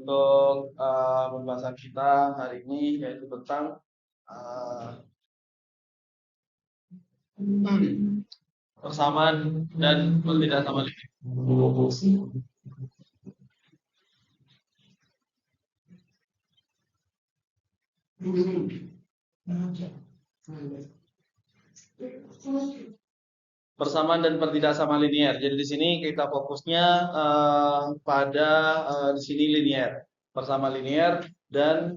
untuk pembahasan kita hari ini yaitu tentang persamaan dan perbedaan linear. Persamaan dan pertidaksamaan linear. Jadi di sini kita fokusnya pada di sini linear, persamaan linear dan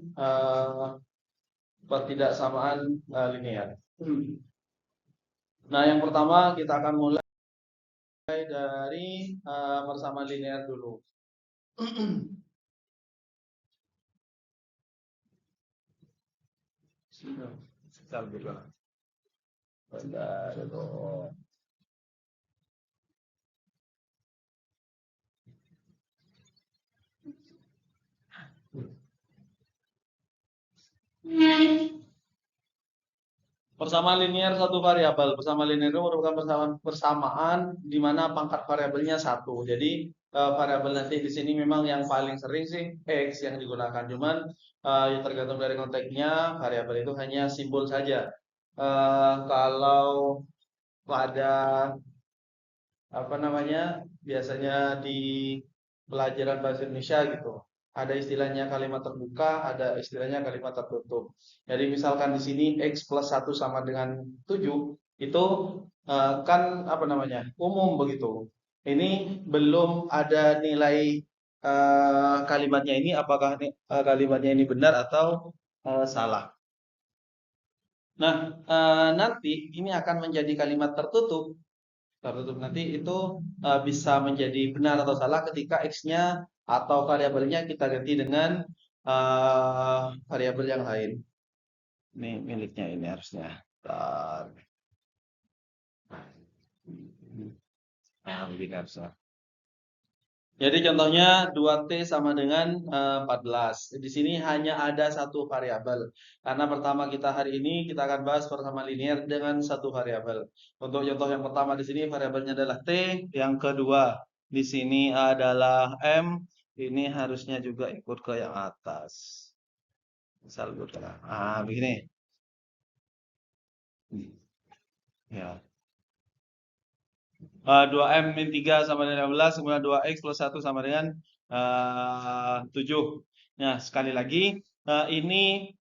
pertidaksamaan linear. Nah, yang pertama kita akan mulai dari persamaan linear dulu. Persamaan linear satu variabel. Persamaan linear itu merupakan persamaan di mana pangkat variabelnya satu. Jadi variabel nanti di sini memang yang paling sering sih x yang digunakan. Cuman yang tergantung dari konteksnya, variabel itu hanya simbol saja. Kalau pada apa namanya biasanya di pelajaran bahasa Indonesia gitu, ada istilahnya kalimat terbuka, ada istilahnya kalimat tertutup. Jadi misalkan di sini x plus 1 sama dengan 7, itu kan apa namanya umum begitu. Ini belum ada nilai kalimatnya ini, apakah kalimatnya ini benar atau salah. Nah, nanti ini akan menjadi kalimat tertutup. Nanti itu bisa menjadi benar atau salah ketika x-nya atau variabelnya kita ganti dengan variabel yang lain. Ini miliknya ini harusnya. Nah, begini harusnya. Jadi contohnya 2T sama dengan 14. Di sini hanya ada satu variabel. Karena pertama kita hari ini kita akan bahas persamaan linear dengan satu variabel. Untuk contoh yang pertama di sini variabelnya adalah T, yang kedua di sini adalah M. Ini harusnya juga ikut ke yang atas. Misal begini. Ya. 2M min 3 sama dengan 15, kemudian 2X plus 1 sama dengan 7. Nah, sekali lagi, ini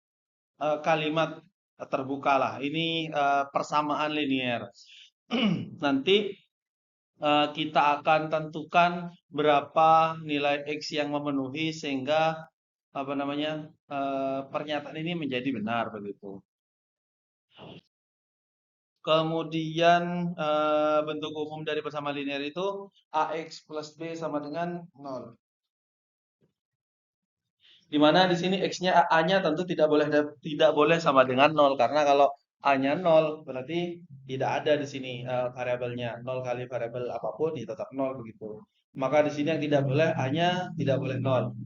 kalimat terbuka lah. Ini persamaan linear. Nanti kita akan tentukan berapa nilai X yang memenuhi sehingga apa namanya pernyataan ini menjadi benar begitu. Kemudian bentuk umum dari persamaan linear itu AX plus B sama dengan 0. Dimana di sini X-nya A-nya tentu tidak boleh sama dengan 0 karena kalau A-nya 0 berarti tidak ada di sini variabelnya. 0 kali variabel apapun ya tetap 0 begitu. Maka di sini yang tidak boleh A-nya tidak boleh 0.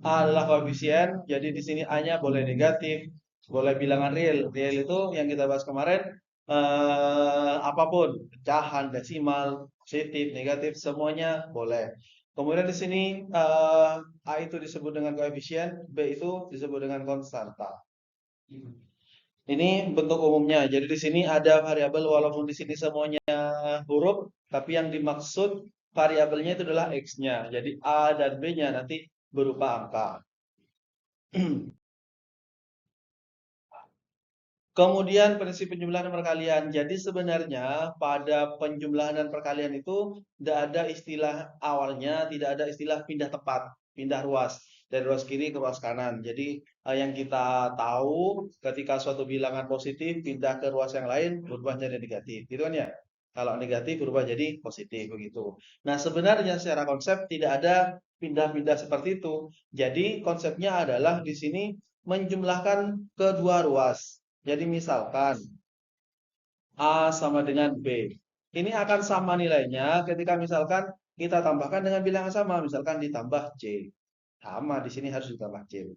A adalah koefisien, jadi di sini A-nya boleh negatif, boleh bilangan real. Real itu yang kita bahas kemarin apapun, pecahan, desimal, positif, negatif, semuanya boleh. Kemudian di sini A itu disebut dengan koefisien, B itu disebut dengan konstanta. Ini bentuk umumnya. Jadi di sini ada variabel walaupun di sini semuanya huruf, tapi yang dimaksud variabelnya itu adalah X-nya. Jadi A dan B-nya nanti berupa angka. Kemudian prinsip penjumlahan dan perkalian. Jadi sebenarnya pada penjumlahan dan perkalian itu tidak ada istilah awalnya, tidak ada istilah pindah tempat, pindah ruas dari ruas kiri ke ruas kanan. Jadi yang kita tahu ketika suatu bilangan positif pindah ke ruas yang lain berubah jadi negatif, gitu kan ya? Kalau negatif berubah jadi positif begitu. Nah sebenarnya secara konsep tidak ada pindah-pindah seperti itu. Jadi konsepnya adalah di sini menjumlahkan kedua ruas. Jadi misalkan A sama dengan B. Ini akan sama nilainya ketika misalkan kita tambahkan dengan bilangan sama. Misalkan ditambah C. Sama, di sini harus ditambah C.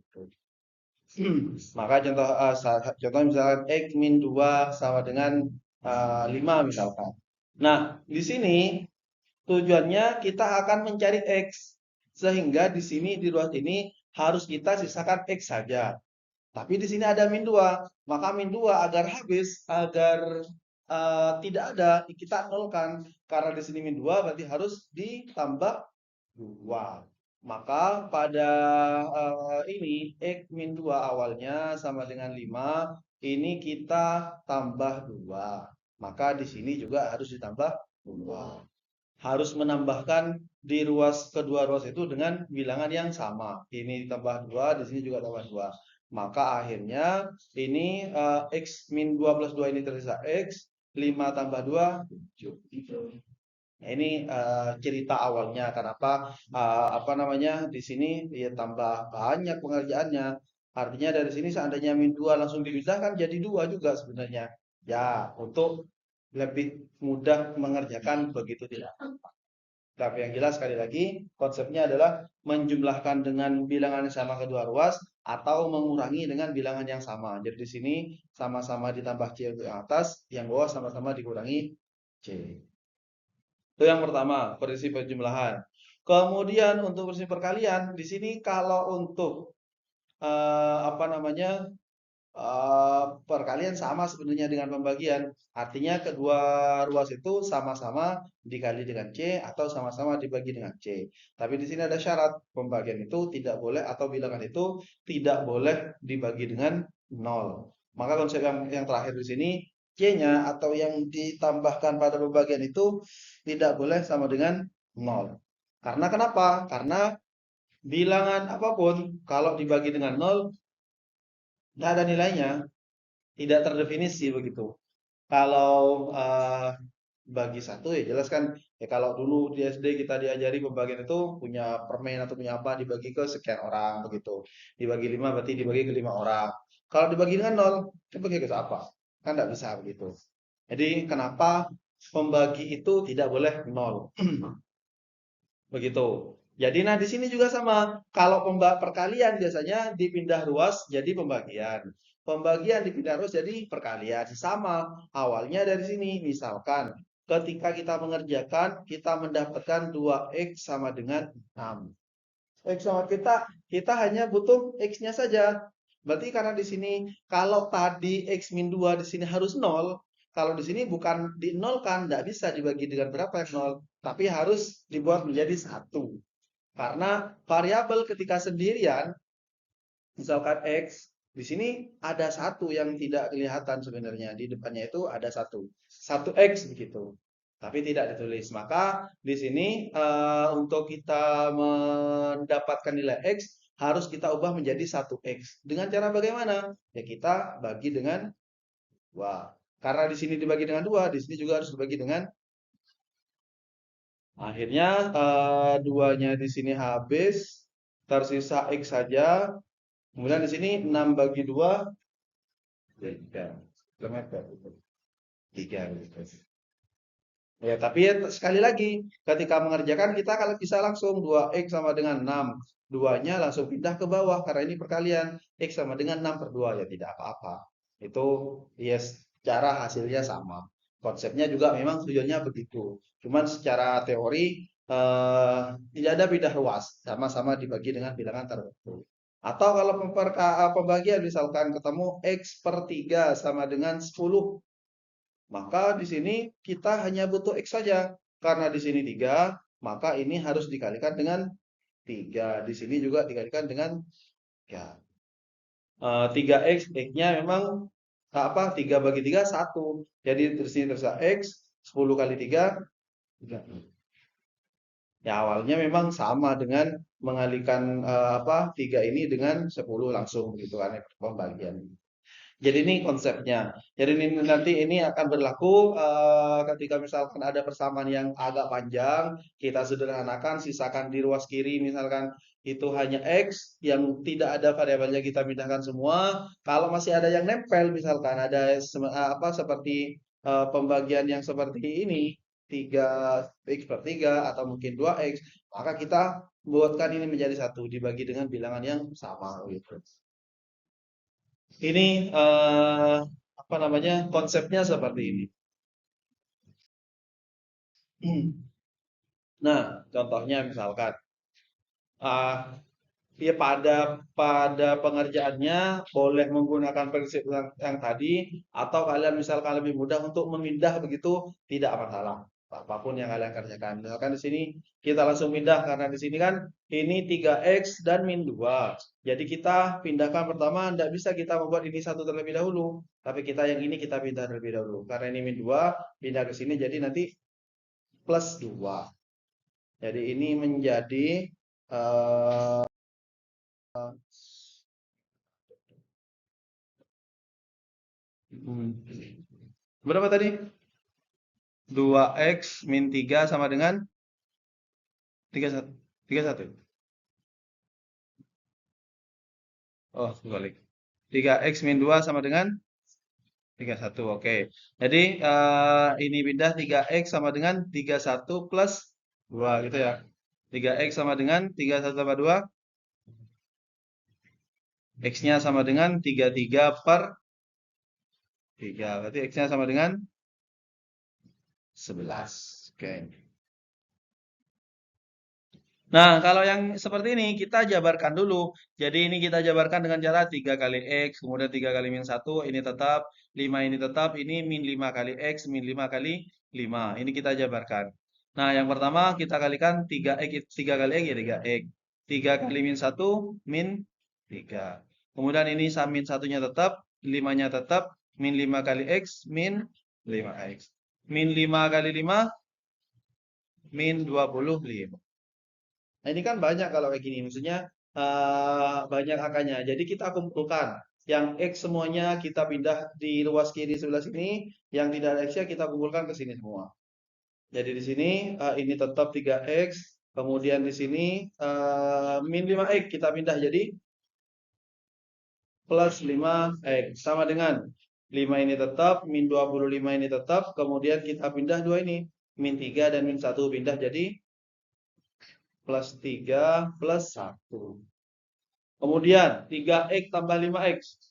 Maka contoh misalkan X min 2 sama dengan 5 misalkan. Nah, di sini tujuannya kita akan mencari X. Sehingga di sini di ruas ini harus kita sisakan X saja. Tapi di sini ada min 2, maka min 2 agar habis, agar tidak ada, kita nolkan. Karena di sini min 2 berarti harus ditambah 2. Maka pada ini X min 2 awalnya sama dengan 5, ini kita tambah 2. Maka di sini juga harus ditambah 2. Harus menambahkan di kedua ruas itu dengan bilangan yang sama. Ini tambah 2, di sini juga tambah 2. Maka akhirnya ini X min 2 plus 2 ini tersisa X, 5 tambah 2, 7. Nah, ini cerita awalnya kenapa apa namanya di sini ya tambah banyak pengerjaannya. Artinya dari sini seandainya min 2 langsung dipindahkan jadi 2 juga sebenarnya. Ya, untuk lebih mudah mengerjakan begitu tidak. Tapi yang jelas sekali lagi konsepnya adalah menjumlahkan dengan bilangan yang sama kedua ruas atau mengurangi dengan bilangan yang sama. Jadi di sini sama-sama ditambah C untuk yang atas, yang bawah sama-sama dikurangi C. Itu yang pertama, prinsip penjumlahan. Kemudian untuk prinsip perkalian, di sini kalau untuk apa namanya perkalian sama sebenarnya dengan pembagian. Artinya kedua ruas itu sama-sama dikali dengan C atau sama-sama dibagi dengan C. Tapi di sini ada syarat, pembagian itu tidak boleh atau bilangan itu tidak boleh dibagi dengan 0. Maka konsep yang terakhir di sini C-nya atau yang ditambahkan pada pembagian itu tidak boleh sama dengan 0. Karena kenapa? Karena bilangan apapun kalau dibagi dengan 0 tidak ada nilainya, tidak terdefinisi begitu. Kalau bagi satu ya jelas kan ya kalau dulu di SD kita diajari pembagian itu punya permen atau punya apa dibagi ke sekian orang begitu. Dibagi 5 berarti dibagi ke 5 orang. Kalau dibagi dengan 0, dibagi ke apa? Kan tidak bisa begitu. Jadi kenapa pembagi itu tidak boleh 0? Begitu. Jadi nah di sini juga sama. Kalau perkalian biasanya dipindah ruas jadi pembagian. Pembagian dipindah ruas jadi perkalian. Sama. Awalnya dari sini. Misalkan ketika kita mengerjakan kita mendapatkan 2x sama dengan 6. X sama kita hanya butuh x-nya saja. Berarti karena di sini kalau tadi x min 2 di sini harus 0, kalau di sini bukan di 0 kan tidak bisa dibagi dengan berapa yang 0, tapi harus dibuat menjadi 1. Karena variabel ketika sendirian, misalkan X, di sini ada 1 yang tidak kelihatan sebenarnya. Di depannya itu ada 1. 1X begitu. Tapi tidak ditulis. Maka di sini untuk kita mendapatkan nilai X, harus kita ubah menjadi 1X. Dengan cara bagaimana? Ya kita bagi dengan 2. Karena di sini dibagi dengan 2, di sini juga harus dibagi dengan. Akhirnya 2-nya di sini habis, tersisa X saja. Kemudian di sini 6 bagi 2, 3. 3. Ya, tapi ya, sekali lagi, ketika mengerjakan kita kalau bisa langsung 2X sama dengan 6. 2-nya langsung pindah ke bawah, karena ini perkalian. X sama dengan 6 per 2, ya tidak apa-apa. Itu yes, cara hasilnya sama. Konsepnya juga memang tujuannya begitu. Cuman secara teori tidak ada pindah ruas, sama-sama dibagi dengan bilangan tertentu. Atau kalau pembagian misalkan ketemu X per 3 sama dengan 10, maka di sini kita hanya butuh X saja. Karena di sini 3, maka ini harus dikalikan dengan 3. Di sini juga dikalikan dengan 3. 3X, X-nya memang apa? 3 bagi 3, 1. Jadi di sini tersisa X, 10 kali 3, 3. Ya awalnya memang sama dengan mengalihkan 3 ini dengan 10 langsung gitu kan pembagian. Jadi ini konsepnya. Jadi ini nanti ini akan berlaku ketika misalkan ada persamaan yang agak panjang, kita sederhanakan, sisakan di ruas kiri misalkan itu hanya X yang tidak ada variabelnya kita pindahkan semua. Kalau masih ada yang nempel misalkan ada seperti pembagian yang seperti ini 3X per 3 atau mungkin 2X, maka kita buatkan ini menjadi satu dibagi dengan bilangan yang sama gitu. Ini apa namanya konsepnya seperti ini. Nah, contohnya misalkan Ah, ya pada pengerjaannya boleh menggunakan prinsip yang tadi atau kalian misalkan lebih mudah untuk memindah begitu tidak masalah. Apapun yang kalian kerjakan. Misalkan di sini kita langsung pindah karena di sini kan ini 3x dan min 2. Jadi kita pindahkan pertama tidak bisa kita membuat ini satu terlebih dahulu, tapi kita yang ini kita pindah terlebih dahulu. Karena ini min 2 pindah ke sini jadi nanti plus 2. Jadi ini menjadi eh, hmm, berapa tadi? 2x min 3 sama dengan 31. 31. Oh, balik. 3x min 2 sama dengan 31. Oke. Jadi ini pindah 3x sama dengan 31 plus 2 gitu ya. 3x sama dengan 31 tambah 2. X-nya sama dengan 33 per 3. Berarti X-nya sama dengan 11. Oke. Nah, kalau yang seperti ini kita jabarkan dulu. Jadi ini kita jabarkan dengan cara 3 kali X, kemudian 3 kali min 1, ini tetap, 5 ini tetap, ini min 5 kali X, min 5 kali 5. Ini kita jabarkan. Nah, yang pertama kita kalikan 3X, 3 kali X ya 3X. 3 kali min 1, min 3. Kemudian ini min 1-nya tetap, 5-nya tetap, min 5 kali X, min 5X. Min 5 kali 5, min 25. Nah, ini kan banyak kalau kayak gini, maksudnya banyak angkanya. Jadi kita kumpulkan yang X semuanya kita pindah di ruas kiri sebelah sini, yang tidak ada X-nya kita kumpulkan ke sini semua. Jadi di sini ini tetap 3X, kemudian di sini min 5X kita pindah jadi plus 5X sama dengan 5 ini tetap, min 25 ini tetap, kemudian kita pindah dua ini, min 3 dan min 1 pindah jadi plus 3 plus 1. Kemudian 3x tambah 5x.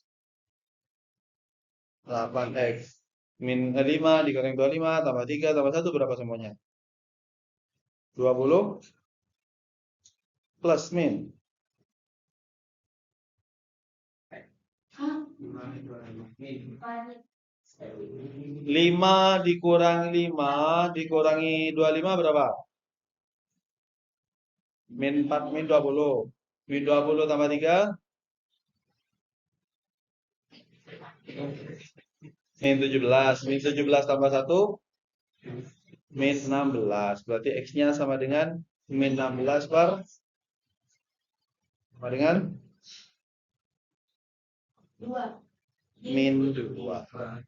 8x. Min 5 dikurangi 25 tambah 3 tambah 1 berapa semuanya? 20 plus min. 5 dikurangi 5 dikurangi 25 berapa? Min 4 min 20. Min 20 tambah 3 min 17. Min 17 tambah 1 min 16. Berarti X-nya sama dengan min 16 per sama dengan 2. Min 2.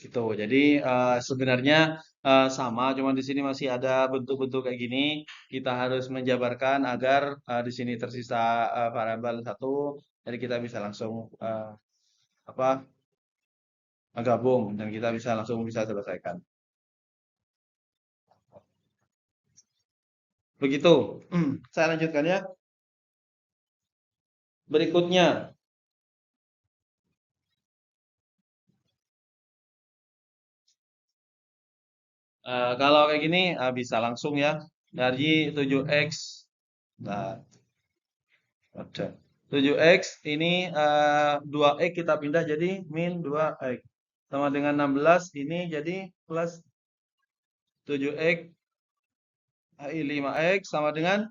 Gitu. Jadi sebenarnya sama, cuma di sini masih ada bentuk-bentuk kayak gini. Kita harus menjabarkan agar di sini tersisa variabel satu, jadi kita bisa langsung apa gabung dan kita bisa langsung bisa selesaikan. Begitu. Saya lanjutkan ya. Berikutnya, kalau kayak gini bisa langsung ya dari 7x. Nah, ada 7x ini 2x kita pindah jadi min 2x. Sama dengan 16 ini jadi plus 7x 5x sama dengan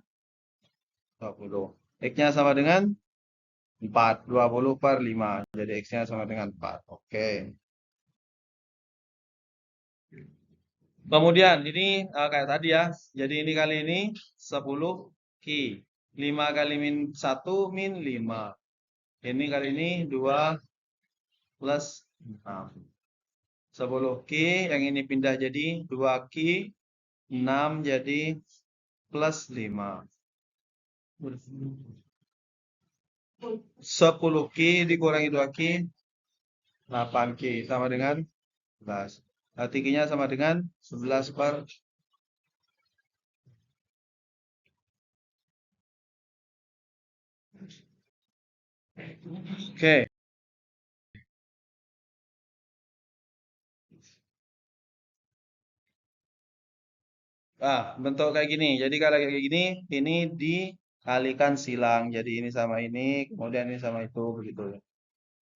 20. X-nya sama dengan 4. 20 per 5. Jadi X-nya sama dengan 4. Oke. Kemudian ini kayak tadi ya. Jadi ini kali ini 10 Ki. 5 kali min 1 min 5. Ini kali ini 2 plus 6. 10 Ki. Yang ini pindah jadi 2 Ki. 6 jadi plus 5. 10 Ki dikurangi 2 Ki. 8 Ki sama dengan 11. Berarti Ki-nya sama dengan 11 per. Oke. Bentuk kayak gini. Jadi kalau kayak gini, ini dikalikan silang. Jadi ini sama ini, kemudian ini sama itu, begitu.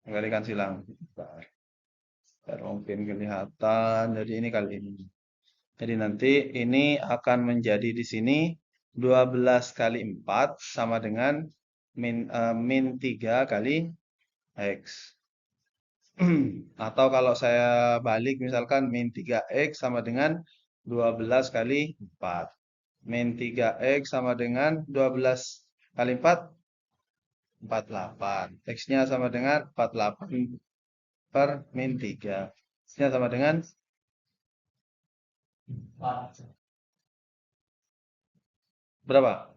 Kalikan silang. Biar mungkin kelihatan. Jadi ini kali ini. Jadi nanti ini akan menjadi di sini 12 kali 4 sama dengan min 3 kali X. Atau kalau saya balik misalkan min 3X sama dengan 12 kali 4. Min 3X sama dengan 12 kali 4, 48. X-nya sama dengan 48 per min 3. X-nya sama dengan berapa?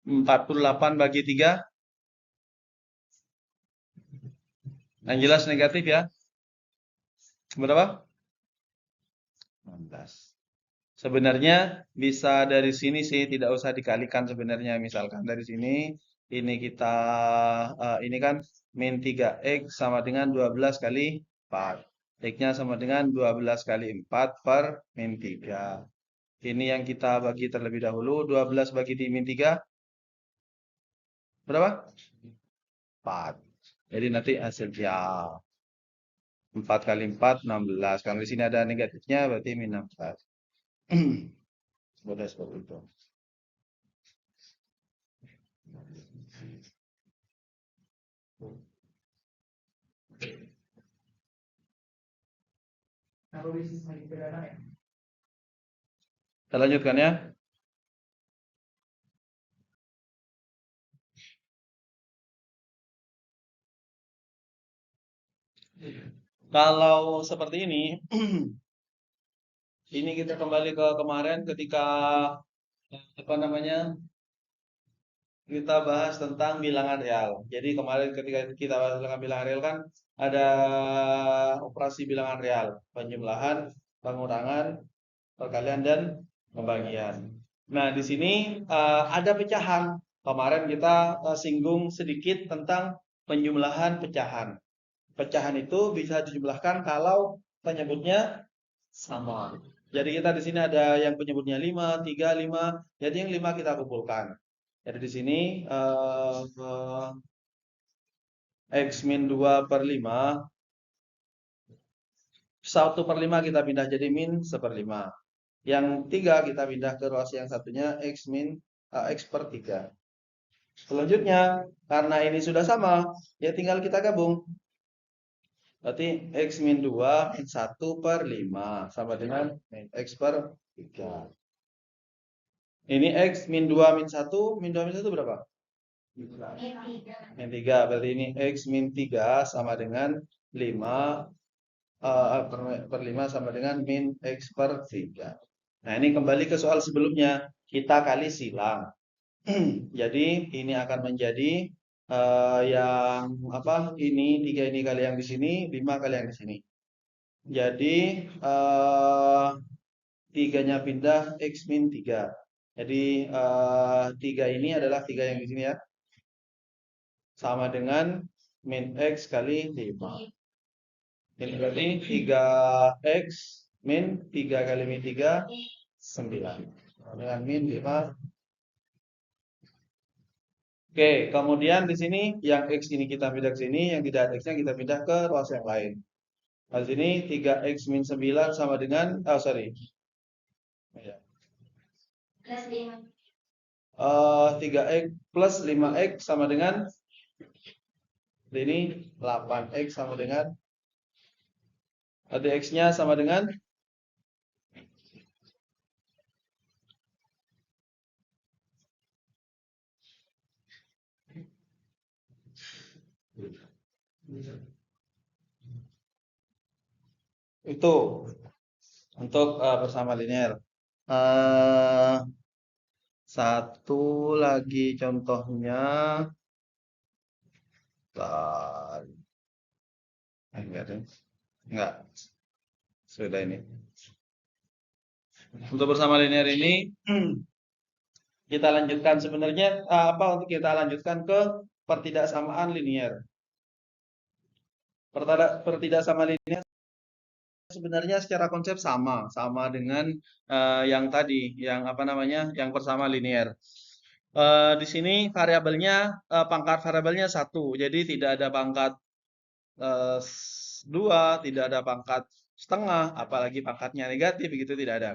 48 bagi 3. Yang jelas negatif ya. Berapa? 16. Sebenarnya bisa dari sini sih, tidak usah dikalikan sebenarnya. Misalkan dari sini, ini kita, ini kan min 3X sama dengan 12 kali 4. X-nya sama dengan 12 kali 4 per min 3. Ini yang kita bagi terlebih dahulu. 12 bagi min 3, berapa? 4. Jadi nanti hasilnya 4 kali 4, 16. Kalau di sini ada negatifnya, berarti min 16. Mudah seperti itu. Kita lanjutkan ya. Kalau seperti ini, ini kita kembali ke kemarin ketika apa namanya, kita bahas tentang bilangan real. Jadi kemarin ketika kita bahas tentang bilangan real kan ada operasi bilangan real, penjumlahan, pengurangan, perkalian dan pembagian. Nah, di sini ada pecahan. Kemarin kita singgung sedikit tentang penjumlahan pecahan. Pecahan itu bisa dijumlahkan kalau penyebutnya sama. Jadi kita di sini ada yang penyebutnya 5, 3, 5. Jadi yang 5 kita kumpulkan. Jadi di sini X min 2 per 5. 1 per 5 kita pindah jadi min 1/5. Yang 3 kita pindah ke ruas yang satunya X min X per 3. Selanjutnya, karena ini sudah sama, ya tinggal kita gabung. Berarti X min 2 min 1 per 5 sama dengan min X per 3. Ini X min 2 min 1, min 2 min 1 berapa? Min 3. Berarti ini X min 3 sama dengan 5 per 5 sama dengan min X per 3. Nah, ini kembali ke soal sebelumnya. Kita kali silang. Jadi ini akan menjadi yang apa? Ini 3 ini kali yang di sini, 5 kali yang di sini. Jadi 3-nya pindah X min 3. Jadi 3 ini adalah 3 yang di sini ya. Sama dengan min X kali 5. Ini berarti 3X min 3 kali min 3, 9. Dengan min 5. Oke, kemudian di sini yang X ini kita pindah ke sini, yang tidak ada X-nya kita pindah ke ruas yang lain. Di sini 3X min 9 sama dengan, sorry. 3X plus 5X sama dengan, ini 8X sama dengan, X-nya sama dengan, itu untuk bersama linear. Satu lagi contohnya, enggak, sudah ini. Untuk bersama linear ini kita lanjutkan sebenarnya untuk kita lanjutkan ke pertidaksamaan linear. Pertidaksama linear sebenarnya secara konsep sama dengan yang tadi, yang apa namanya, yang persama linear. Di sini variabelnya pangkat variabelnya 1, jadi tidak ada pangkat 2, tidak ada pangkat setengah, apalagi pangkatnya negatif begitu tidak ada.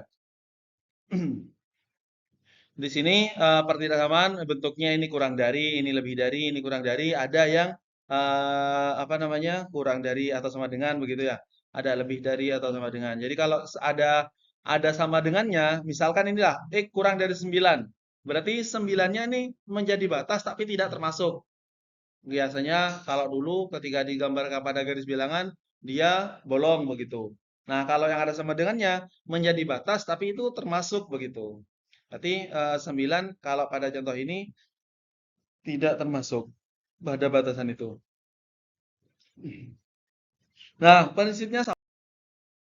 Di sini pertidaksamaan bentuknya ini kurang dari, ini lebih dari, ini kurang dari, ada yang apa namanya, kurang dari atau sama dengan begitu ya. Ada lebih dari atau sama dengan. Jadi kalau ada sama dengannya, misalkan inilah kurang dari 9. Berarti 9-nya ini menjadi batas tapi tidak termasuk. Biasanya kalau dulu ketika digambarkan pada garis bilangan dia bolong begitu. Nah, kalau yang ada sama dengannya menjadi batas tapi itu termasuk begitu. Berarti 9 kalau pada contoh ini tidak termasuk pada batasan itu. Nah, prinsipnya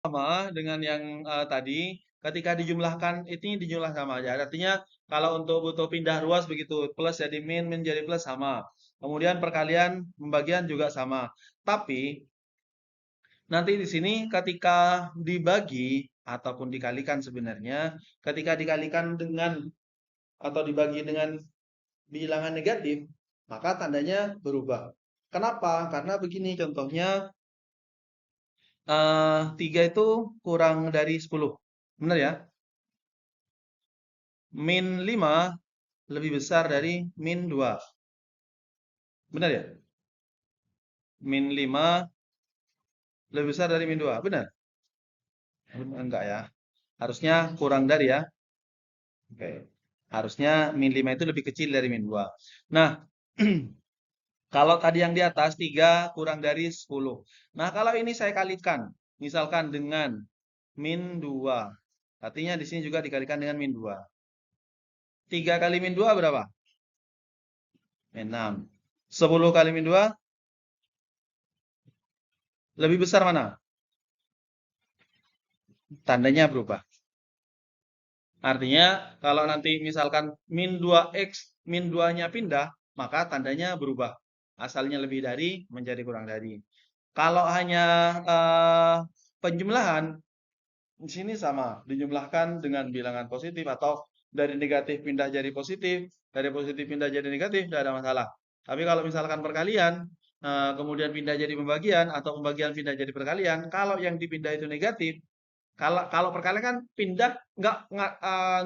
sama dengan yang tadi. Ketika dijumlahkan ini dijumlah sama aja. Artinya kalau untuk butuh pindah ruas begitu plus jadi min, min jadi plus sama. Kemudian perkalian pembagian juga sama. Tapi nanti di sini ketika dibagi ataupun dikalikan sebenarnya, ketika dikalikan dengan atau dibagi dengan bilangan negatif, maka tandanya berubah. Kenapa? Karena begini contohnya, 3 itu kurang dari 10. Benar ya? Min 5 lebih besar dari min 2. Benar ya? Min 5 lebih besar dari min 2. Benar? Enggak ya. Harusnya kurang dari ya. Oke. Harusnya min 5 itu lebih kecil dari min 2. Nah, kalau tadi yang di atas 3 kurang dari 10. Nah, kalau ini saya kalikan, misalkan dengan min 2. Artinya di sini juga dikalikan dengan min 2. 3 kali min 2 berapa? Min 6. 10 kali min 2 lebih besar mana? Tandanya berubah. Artinya kalau nanti misalkan min 2x, min 2-nya pindah, maka tandanya berubah. Asalnya lebih dari menjadi kurang dari. Kalau hanya penjumlahan, di sini sama, dijumlahkan dengan bilangan positif atau dari negatif pindah jadi positif, dari positif pindah jadi negatif, tidak ada masalah. Tapi kalau misalkan perkalian, kemudian pindah jadi pembagian atau pembagian pindah jadi perkalian, kalau yang dipindah itu negatif, kalau perkalian kan pindah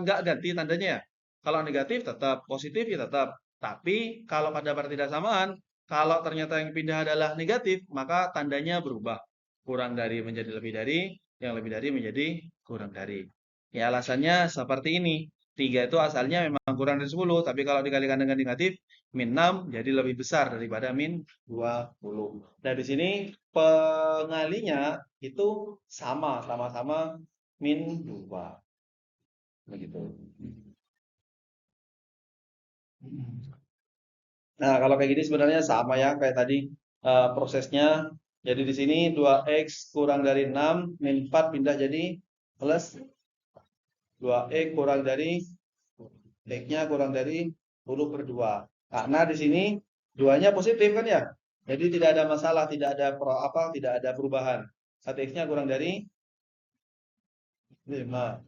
nggak ganti tandanya ya. Kalau negatif tetap, positif ya tetap. Tapi kalau pada pertidaksamaan, kalau ternyata yang pindah adalah negatif, maka tandanya berubah. Kurang dari menjadi lebih dari, yang lebih dari menjadi kurang dari. Ya alasannya seperti ini. 3 itu asalnya memang kurang dari 10, tapi kalau dikalikan dengan negatif, min 6 jadi lebih besar daripada min 20. Nah, di sini pengalinya itu sama-sama min 2. Begitu. Nah, kalau kayak gini sebenarnya sama ya kayak tadi prosesnya. Jadi di sini 2x kurang dari 6, min 4 pindah jadi plus 2x kurang dari x-nya kurang dari 10/2. Karena di sini 2-nya positif kan ya. Jadi tidak ada masalah, tidak ada tidak ada perubahan. 1x-nya kurang dari 5.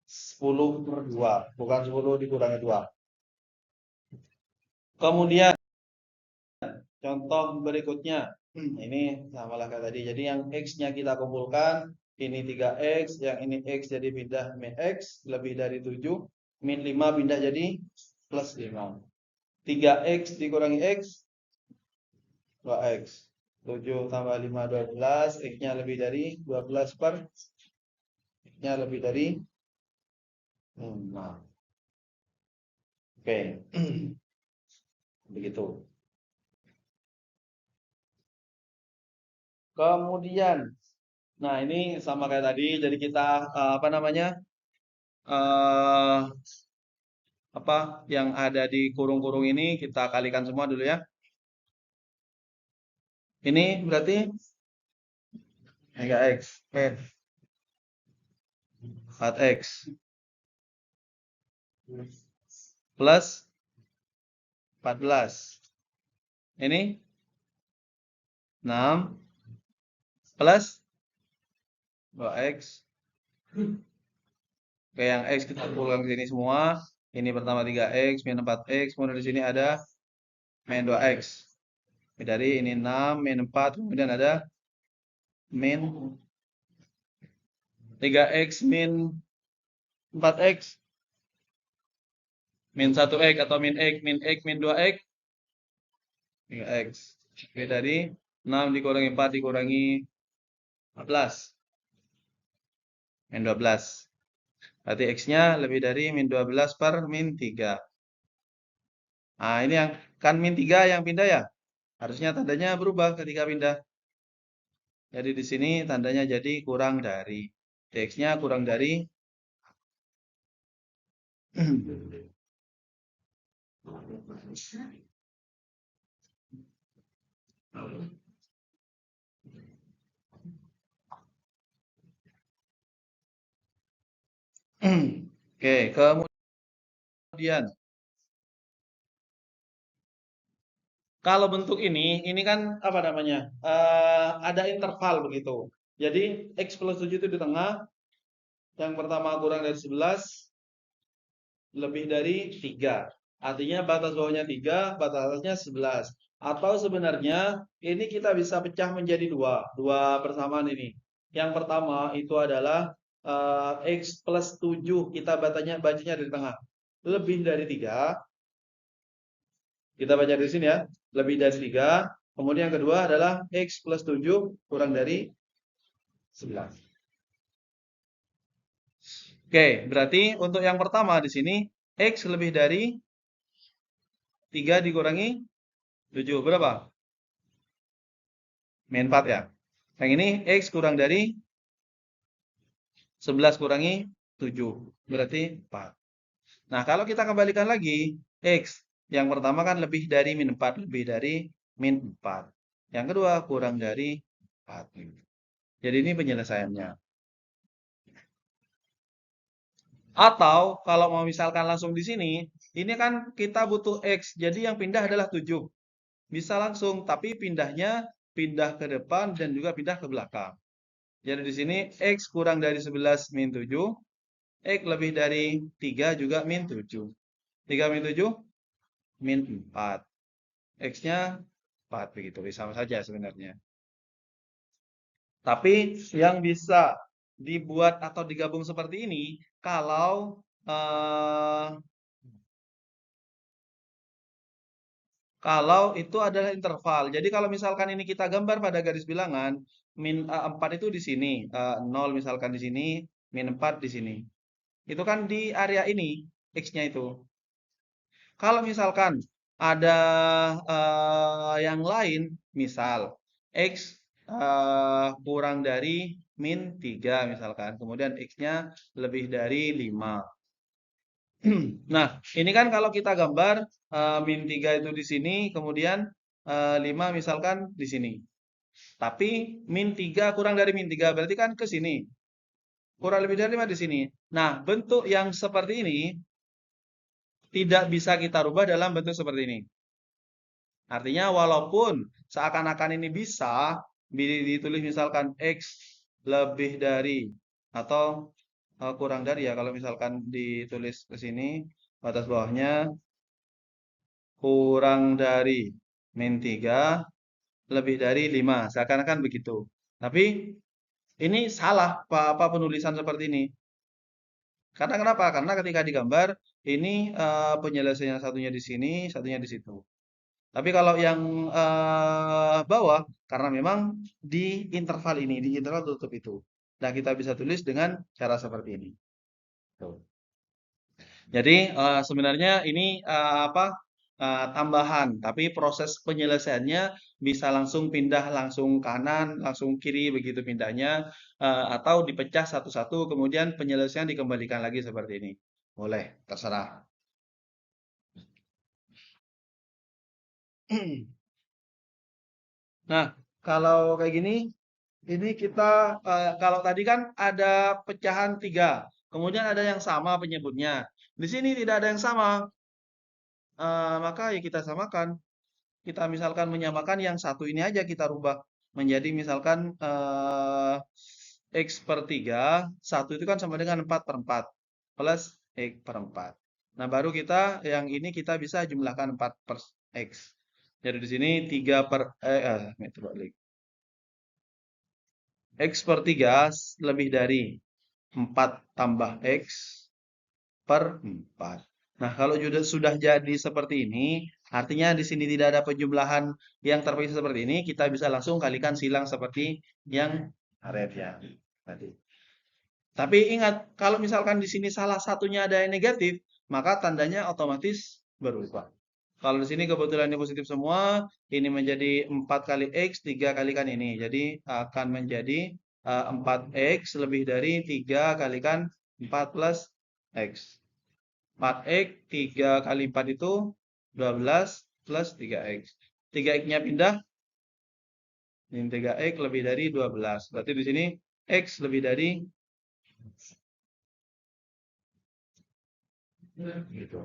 10/2, bukan 10 dikurangi 2. Kemudian contoh berikutnya, ini sama lah kayak tadi. Jadi yang X-nya kita kumpulkan, ini 3x, yang ini X jadi pindah min X, lebih dari 7, min 5 pindah jadi plus 5. 3x dikurangi X, 2x. 7 tambah 5, 12, X-nya lebih dari 12 per, X-nya lebih dari 5. Oke, begitu. Kemudian, nah ini sama kayak tadi. Jadi kita apa namanya eh apa yang ada di kurung-kurung ini kita kalikan semua dulu ya. Ini berarti mega x, 4x plus 14. Ini 6 plus 2x. Oke, yang x kita kumpulkan ke sini semua. Ini pertama 3x, min 4x, kemudian di sini ada min 2x. Dari ini 6, min 4, kemudian ada min 3x, min 4x, min 1x atau min x, min 2x, 3x. Oke, dari 6 dikurangi 4 dikurangi 14, min 12. Berarti x-nya lebih dari min 12 per min 3. Nah, ini yang kan min 3 yang pindah ya. Harusnya tandanya berubah ketika pindah. Jadi di sini tandanya jadi kurang dari. X-nya kurang dari Oke, kemudian kalau bentuk ini kan apa namanya? Ada interval begitu. Jadi x plus 7 itu di tengah. Yang pertama kurang dari 11, lebih dari 3. Artinya batas bawahnya 3, batas atasnya 11. Atau sebenarnya ini kita bisa pecah menjadi dua persamaan ini. Yang pertama itu adalah x plus 7, kita bacanya dari tengah. Lebih dari 3, kita baca di sini ya, lebih dari 3. Kemudian yang kedua adalah x plus 7 kurang dari 11. Oke, berarti untuk yang pertama di sini x lebih dari 3 dikurangi 7 berapa? Min 4 ya. Yang ini x kurang dari 11 kurangi 7. Berarti 4. Nah, kalau kita kembalikan lagi, x yang pertama kan lebih dari min 4. Lebih dari min 4. Yang kedua kurang dari 4. Jadi ini penyelesaiannya. Atau kalau mau misalkan langsung di sini, ini kan kita butuh x. Jadi yang pindah adalah 7. Bisa langsung, tapi pindahnya pindah ke depan dan juga pindah ke belakang. Jadi di sini x kurang dari 11 min 7, x lebih dari 3 juga min 7. 3 min 7 min 4. X-nya 4 begitu, sama saja sebenarnya. Tapi yang bisa dibuat atau digabung seperti ini kalau itu adalah interval. Jadi kalau misalkan ini kita gambar pada garis bilangan, min 4 itu di sini, 0 misalkan di sini, min 4 di sini. Itu kan di area ini, X-nya itu. Kalau misalkan ada yang lain, misal X kurang dari min 3 misalkan, kemudian X-nya lebih dari 5. Nah, ini kan kalau kita gambar min 3 itu di sini, kemudian 5 misalkan di sini. Tapi min 3 kurang dari min 3 berarti kan ke sini. Kurang lebih dari 5 di sini. Nah, bentuk yang seperti ini tidak bisa kita rubah dalam bentuk seperti ini. Artinya walaupun seakan-akan ini bisa ditulis misalkan X lebih dari atau kurang dari ya, kalau misalkan ditulis ke sini batas bawahnya kurang dari min 3 lebih dari 5, seakan-akan begitu. Tapi ini salah apa penulisan seperti ini. Karena kenapa? Karena ketika digambar ini penyelesaian satunya di sini, satunya di situ. Tapi kalau yang bawah, karena memang di interval ini, di interval tutup itu. Nah, kita bisa tulis dengan cara seperti ini. Tuh. Jadi sebenarnya ini tambahan, tapi proses penyelesaiannya bisa langsung pindah langsung kanan, langsung kiri begitu pindahnya, atau dipecah satu-satu, kemudian penyelesaian dikembalikan lagi seperti ini. Boleh, terserah. Nah, kalau kayak gini, ini kita kalau tadi kan ada pecahan 3, kemudian ada yang sama penyebutnya. Di sini tidak ada yang sama, maka ya kita samakan. Kita misalkan menyamakan yang satu ini aja kita rubah. menjadi misalkan X per 3, 1 itu kan sama dengan 4 per 4, plus X per 4. Nah, baru kita yang ini kita bisa jumlahkan 4 per X. Jadi di sini 3 per, itu balik. X per 3 lebih dari 4 tambah X per 4. Nah, kalau sudah jadi seperti ini, artinya di sini tidak ada penjumlahan yang terpisah seperti ini, kita bisa langsung kalikan silang seperti yang Aref ya tadi. Tapi ingat, kalau misalkan di sini salah satunya ada yang negatif, maka tandanya otomatis berubah. Kalau di sini kebetulan ini positif semua, ini menjadi 4 kali X, 3 kalikan ini. Jadi akan menjadi 4X lebih dari 3 kalikan 4 plus X. 4X, 3 kali 4 itu 12 plus 3X. 3X-nya pindah, ini 3X lebih dari 12. Berarti di sini X lebih dari gitu.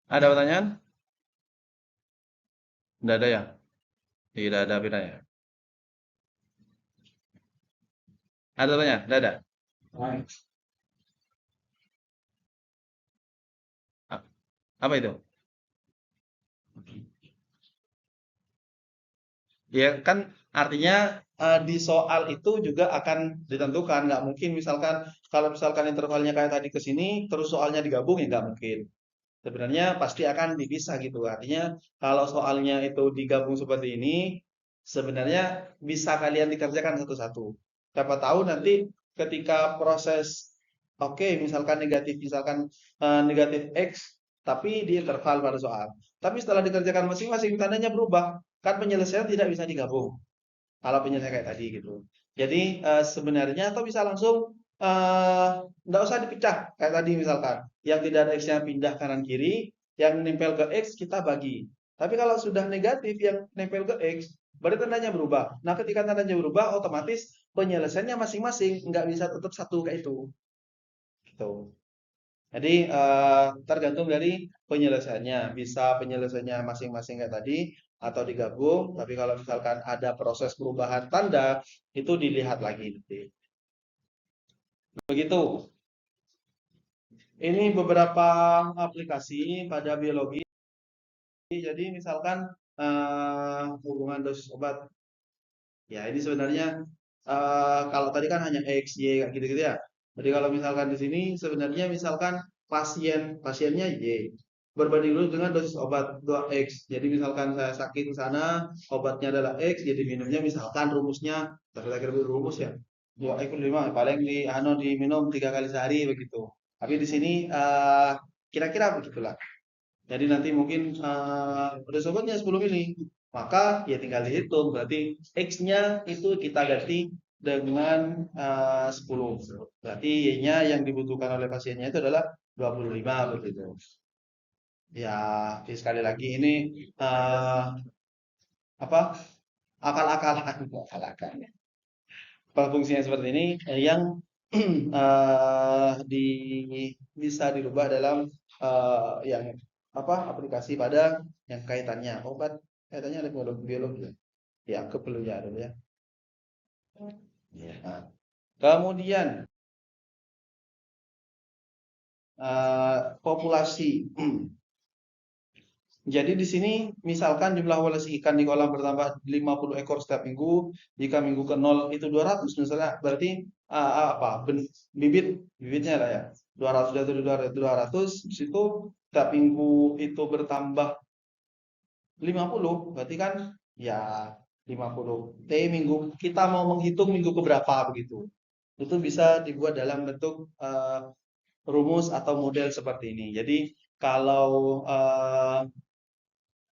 Ada pertanyaan? Tidak ada ya? Tidak ada bedanya. Ada pertanyaan? Tidak ada. Apa itu? Ya kan artinya di soal itu juga akan ditentukan. Nggak mungkin misalkan kalau misalkan intervalnya kayak tadi ke sini, terus soalnya digabung ya nggak mungkin. Sebenarnya pasti akan dipisah gitu. Artinya kalau soalnya itu digabung seperti ini, sebenarnya bisa kalian dikerjakan satu-satu. Siapa tahu nanti ketika proses oke, misalkan negatif, misalkan negatif X, tapi di interval pada soal. Tapi setelah dikerjakan masing-masing tandanya berubah. Kan penyelesaian tidak bisa digabung. Kalau penyelesaian kayak tadi gitu. Jadi sebenarnya atau bisa langsung nggak usah dipecah kayak tadi misalkan yang tidak ada X-nya pindah kanan kiri, yang nempel ke X kita bagi. Tapi kalau sudah negatif yang nempel ke X, berarti tandanya berubah. Nah, ketika tandanya berubah, otomatis penyelesaiannya masing-masing nggak bisa tetap satu kayak itu. Gitu. Jadi tergantung dari penyelesaiannya. Bisa penyelesaiannya masing-masing kayak tadi atau digabung. Tapi kalau misalkan ada proses perubahan tanda, itu dilihat lagi nanti. Begitu. Ini beberapa aplikasi pada biologi. Jadi misalkan hubungan dosis obat. Ya ini sebenarnya kalau tadi kan hanya X, Y kayak gitu-gitu ya. Jadi kalau misalkan di sini sebenarnya misalkan pasiennya Y berbanding lurus dengan dosis obat 2X. Jadi misalkan saya sakit di sana, obatnya adalah X, jadi minumnya misalkan rumusnya, terakhir rumus ya, 2X per 5, paling diminum 3 kali sehari begitu. Tapi di sini kira-kira begitulah. Jadi nanti mungkin udah sobatnya 10 mili, maka ya tinggal dihitung. Berarti X-nya itu kita ganti dengan 10. Berarti Y-nya yang dibutuhkan oleh pasiennya itu adalah 25 begitu. Ya, sekali lagi ini uh, apa akal-akalan, akal-akalan. Fungsinya seperti ini yang di bisa dirubah dalam yang apa aplikasi pada yang kaitannya obat kaitannya ada biologi ya ke perlu ya dulu ya. Nah, kemudian populasi. Jadi di sini misalkan jumlah populasi ikan di kolam bertambah 50 ekor setiap minggu, jika minggu ke 0 itu 200 misalnya, berarti apa? Bibitnya lah ya. 200 dari 200, di situ setiap minggu itu bertambah 50, berarti kan ya 50. Minggu kita mau menghitung minggu ke berapa begitu. Itu bisa dibuat dalam bentuk rumus atau model seperti ini. Jadi kalau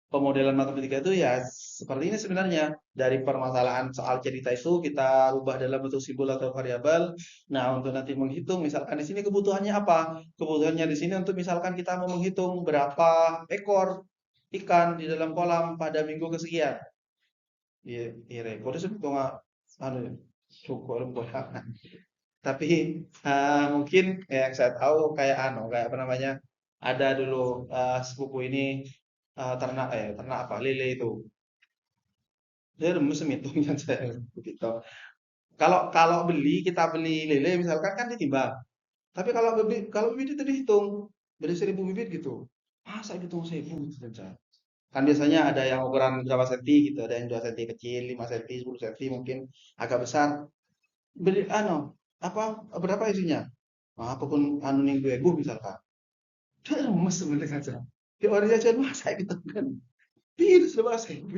pemodelan matematika itu ya seperti ini sebenarnya dari permasalahan soal cerita itu kita ubah dalam bentuk simbol atau variabel. Nah, untuk nanti menghitung misalkan di sini kebutuhannya apa? Kebutuhannya di sini untuk misalkan kita mau menghitung berapa ekor ikan di dalam kolam pada minggu kesekian. Iya, iya, rekor itu anu syukur Tapi mungkin yang saya tahu kayak kayak apa namanya? Ada dulu sepupu ini ternak apa? Lele itu. Dia musim itu yang saya gitu. Kalau kalau kita beli lele misalkan kan ditimbang. Tapi kalau bibit itu dihitung dari 1.000 bibit gitu. Masa dihitung 1.000 gitu saja. Kan biasanya ada yang ukuran berapa senti gitu, ada yang 2 senti kecil, 5 senti, 10 senti mungkin agak besar. Beli apa berapa isinya? Nah, apapun ning 2.000 misalkan. Terus sebenarnya saja. Di orang jajan masa gitu kan. Tidak sudah bahasa ibu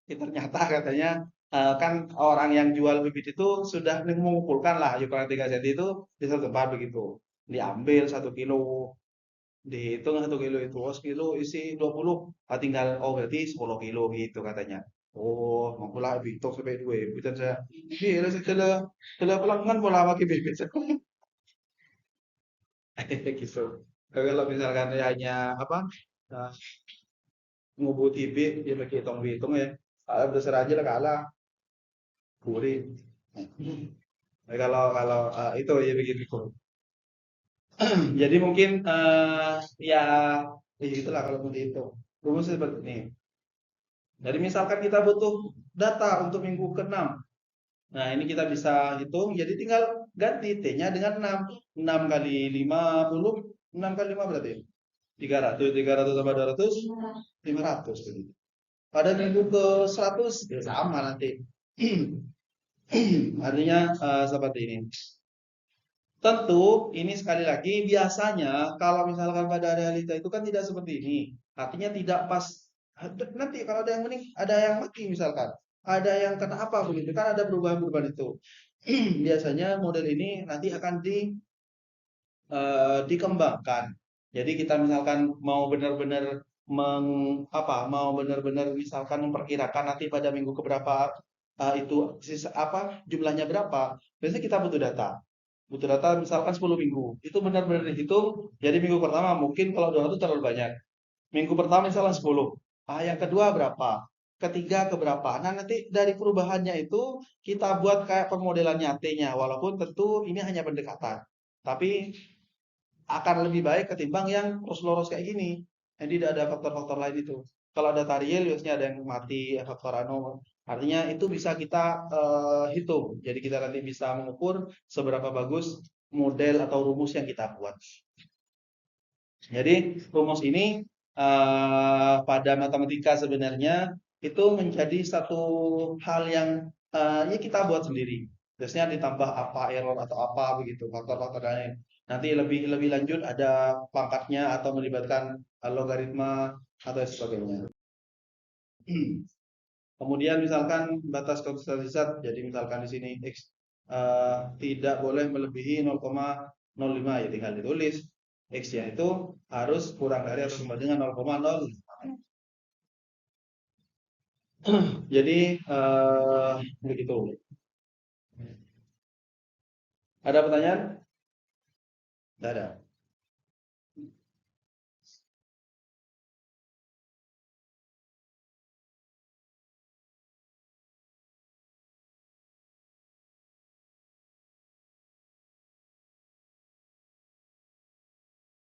ya, ternyata katanya kan orang yang jual bibit itu sudah mengumpulkan lah ukuran 3 cm itu di satu tempat begitu. Diambil 1 kilo, dihitung 1 kilo itu, oh sekilo isi 20, tinggal, oh berarti 10 kilo gitu katanya. Oh, mau pula hitung sampai 2, bisa saya, iya, setelah pelanggan pola pakai bibit. Gitu. Tapi kalau misalkan hanya apa, nah, ngubut bibit, dia pakai hitung-hitung ya, besar aja lah kalah, gurih. Nah, kalau itu ya begitu. Jadi mungkin ya, ya itulah kalau seperti itu. Rumusnya seperti ini. Jadi misalkan kita butuh data untuk minggu ke-6. Nah, ini kita bisa hitung. Jadi tinggal ganti T-nya dengan 6. 6 kali 50, 6 kali 5 berarti 300. 300 tambah 200, 500. Begitu. Pada minggu ke-100 ya sama nanti. Artinya seperti ini. Tentu ini sekali lagi biasanya kalau misalkan pada realita itu kan tidak seperti ini. Artinya tidak pas. Nanti kalau ada yang ada yang mati misalkan, ada yang kena apa begitu kan ada perubahan-perubahan itu. Biasanya model ini nanti akan dikembangkan. Jadi kita misalkan mau benar-benar mau benar-benar misalkan memperkirakan nanti pada minggu keberapa itu jumlahnya berapa. Biasanya kita butuh data misalkan 10 minggu. Itu benar-benar dihitung. Jadi minggu pertama mungkin kalau 200 terlalu banyak. Minggu pertama misalnya 10. Yang kedua berapa? Ketiga ke berapa? Nah, nanti dari perubahannya itu kita buat kayak pemodelannya T-nya. Walaupun tentu ini hanya pendekatan. Tapi akan lebih baik ketimbang yang terus-lurus kayak gini. Jadi tidak ada faktor-faktor lain itu. Kalau ada real biasanya ada yang mati, faktor artinya itu bisa kita hitung. Jadi kita nanti bisa mengukur seberapa bagus model atau rumus yang kita buat. Jadi rumus ini pada matematika sebenarnya itu menjadi satu hal yang ya kita buat sendiri. Biasanya ditambah apa error atau apa begitu faktor-faktor lain. Nanti lebih lebih lanjut ada pangkatnya atau melibatkan logaritma atau sebagainya. Kemudian misalkan batas konstansitas, jadi misalkan di sini x tidak boleh melebihi 0,05 ya tinggal ditulis x-nya itu harus kurang dari atau sama dengan 0,0. Jadi begitu. Ada pertanyaan? Tidak ada.